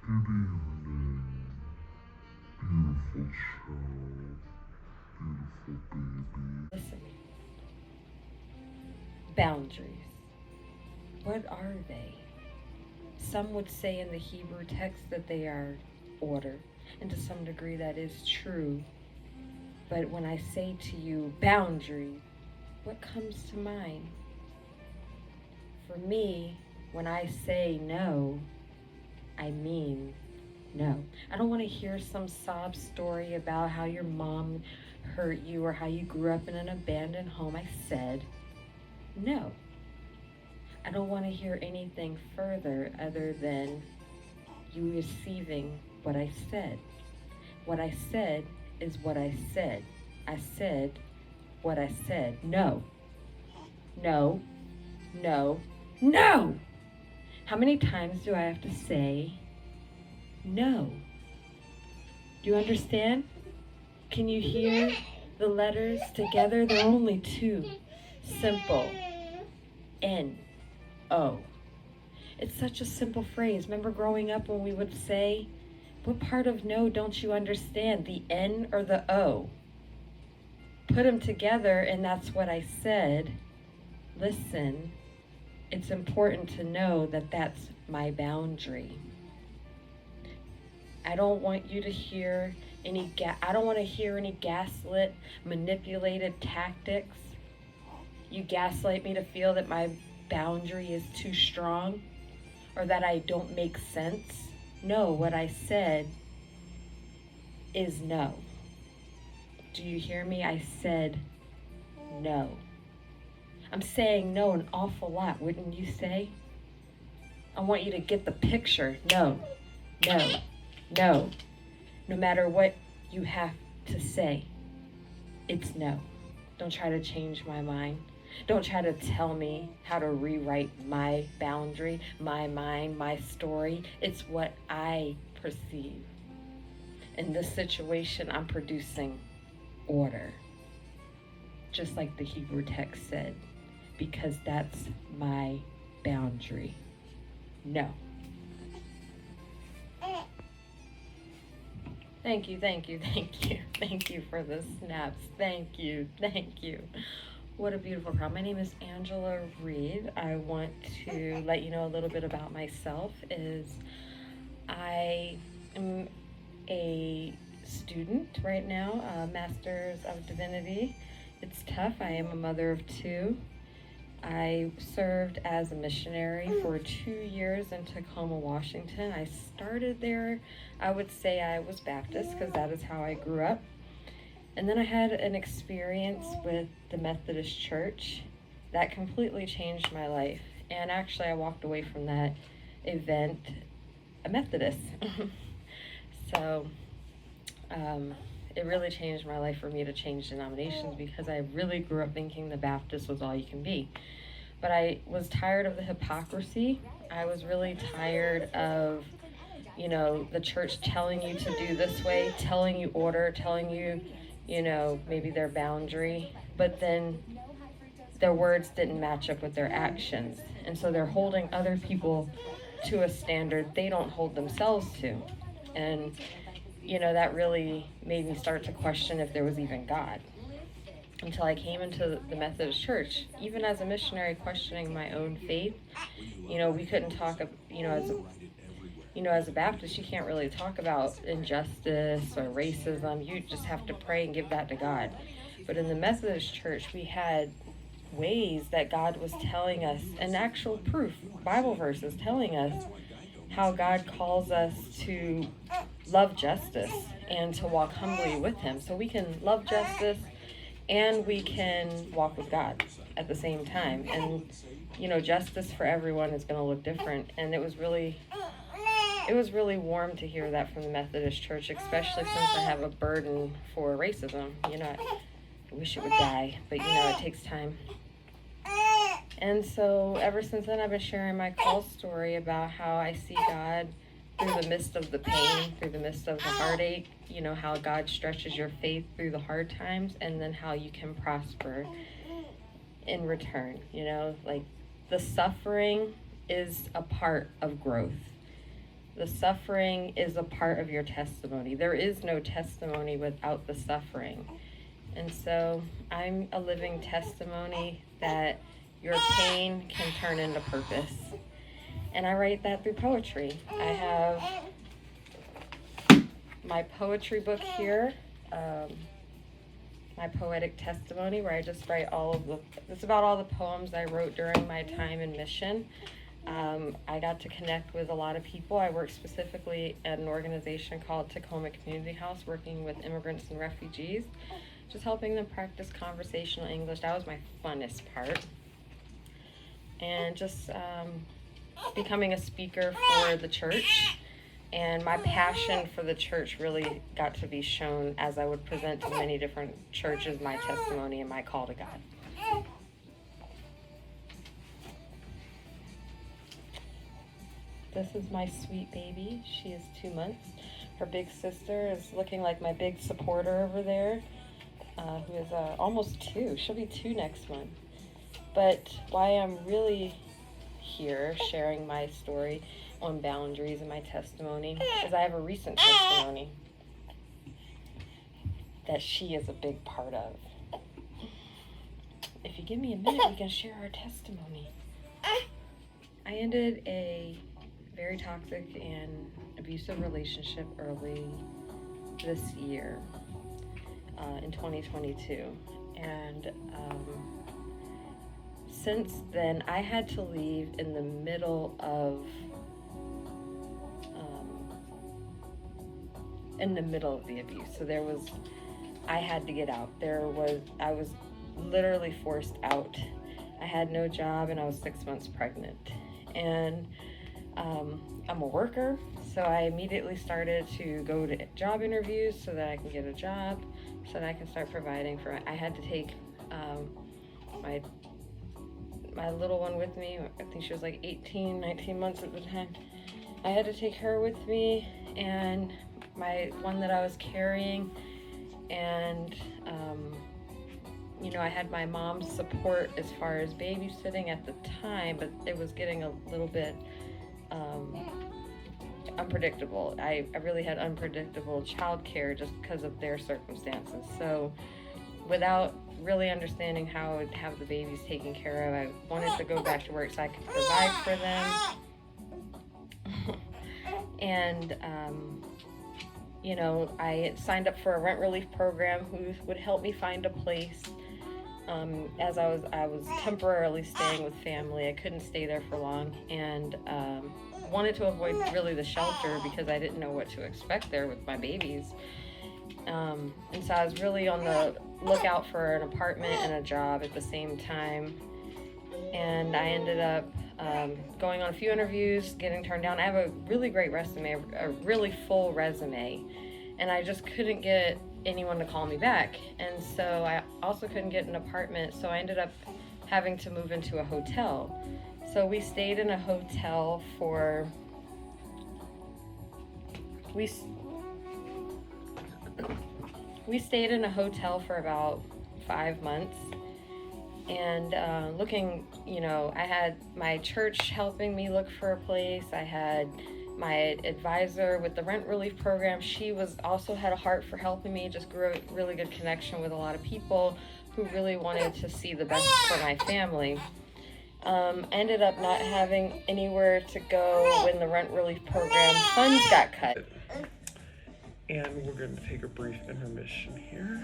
Good evening, beautiful child, beautiful baby. Listen, boundaries. What are they? Some would say in the Hebrew text that they are order, and to some degree that is true. But when I say to you boundaries, what comes to mind? For me, when I say no, I mean no. I don't want to hear some sob story about how your mom hurt you or how you grew up in an abandoned home. I said no. I don't want to hear anything further other than you receiving what I said. What I said is what I said. I said what I said. No, no, no, no! How many times do I have to say no? Do you understand? Can you hear the letters together? They're only two. Simple. N-O. It's such a simple phrase. Remember growing up when we would say, what part of no don't you understand? The N or the O? Put them together and that's what I said. Listen, it's important to know that that's my boundary. I don't want you to hear I don't want to hear any gaslit, manipulated tactics. You gaslight me to feel that my boundary is too strong or that I don't make sense. No, what I said is no. Do you hear me? I said no. I'm saying no an awful lot, wouldn't you say? I want you to get the picture. No, no, no. No matter what you have to say, it's no. Don't try to change my mind. Don't try to tell me how to rewrite my boundary, my mind, my story. It's what I perceive. In this situation, I'm producing order, just like the Hebrew text said, because that's my boundary. No. Thank you, thank you, thank you. Thank you for the snaps. Thank you, thank you. What a beautiful crowd. My name is Angela Reed. I want to let you know a little bit about myself. I am a student right now, a Master's of Divinity. It's tough. I am a mother of two. I served as a missionary for 2 years in Tacoma, Washington. I started there, I would say I was Baptist because that is how I grew up. And then I had an experience with the Methodist Church that completely changed my life. And actually I walked away from that event a Methodist. So it really changed my life for me to change denominations because I really grew up thinking the Baptist was all you can be. But I was tired of the hypocrisy. I was really tired of, the church telling you to do this way, telling you order, telling you, maybe their boundary, but then their words didn't match up with their actions. And so they're holding other people to a standard they don't hold themselves to. And that really made me start to question if there was even God. Until I came into the Methodist Church, even as a missionary questioning my own faith, we couldn't talk, as a Baptist, you can't really talk about injustice or racism. You just have to pray and give that to God. But in the Methodist Church, we had ways that God was telling us, an actual proof, Bible verses telling us how God calls us to love justice and to walk humbly with Him. So we can love justice and we can walk with God at the same time. And, justice for everyone is going to look different. And it was really warm to hear that from the Methodist Church, especially since I have a burden for racism. I wish it would die, but it takes time. And so ever since then, I've been sharing my call story about how I see God through the midst of the pain, through the midst of the heartache, how God stretches your faith through the hard times, and then how you can prosper in return. Like the suffering is a part of growth. The suffering is a part of your testimony. There is no testimony without the suffering. And so I'm a living testimony that your pain can turn into purpose. And I write that through poetry. I have my poetry book here, my poetic testimony, where I just write it's about all the poems I wrote during my time in mission. I got to connect with a lot of people. I work specifically at an organization called Tacoma Community House, working with immigrants and refugees, just helping them practice conversational English. That was my funnest part. And just becoming a speaker for the church. And my passion for the church really got to be shown as I would present to many different churches my testimony and my call to God. This is my sweet baby. She is 2 months. Her big sister is looking like my big supporter over there, who is almost 2. She'll be 2 next month. But why I'm really here sharing my story on boundaries and my testimony is I have a recent testimony that she is a big part of. If you give me a minute, we can share our testimony. I ended a very toxic and abusive relationship early this year, in 2022. And since then, I had to leave in the middle of the abuse. So I had to get out. I was literally forced out. I had no job and I was 6 months pregnant. And I'm a worker, so I immediately started to go to job interviews so that I can get a job, so that I can start providing for. I had to take my little one with me. I think she was like 18, 19 months at the time. I had to take her with me, and my one that I was carrying, and I had my mom's support as far as babysitting at the time, but it was getting a little bit unpredictable. I really had unpredictable childcare just because of their circumstances. So without really understanding how I would have the babies taken care of, I wanted to go back to work so I could provide for them. And I signed up for a rent relief program who would help me find a place. As I was temporarily staying with family. I couldn't stay there for long, and wanted to avoid really the shelter because I didn't know what to expect there with my babies. And so I was really on the lookout for an apartment and a job at the same time. And I ended up going on a few interviews, getting turned down. I have a really great resume, a really full resume, and I just couldn't get anyone to call me back. And so I also couldn't get an apartment, so I ended up having to move into a hotel. So we stayed in a hotel for about 5 months. And I had my church helping me look for a place. I had my advisor with the rent relief program. She also had a heart for helping me, just grew a really good connection with a lot of people who really wanted to see the best for my family. I ended up not having anywhere to go when the rent relief program funds got cut. And we're going to take a brief intermission here.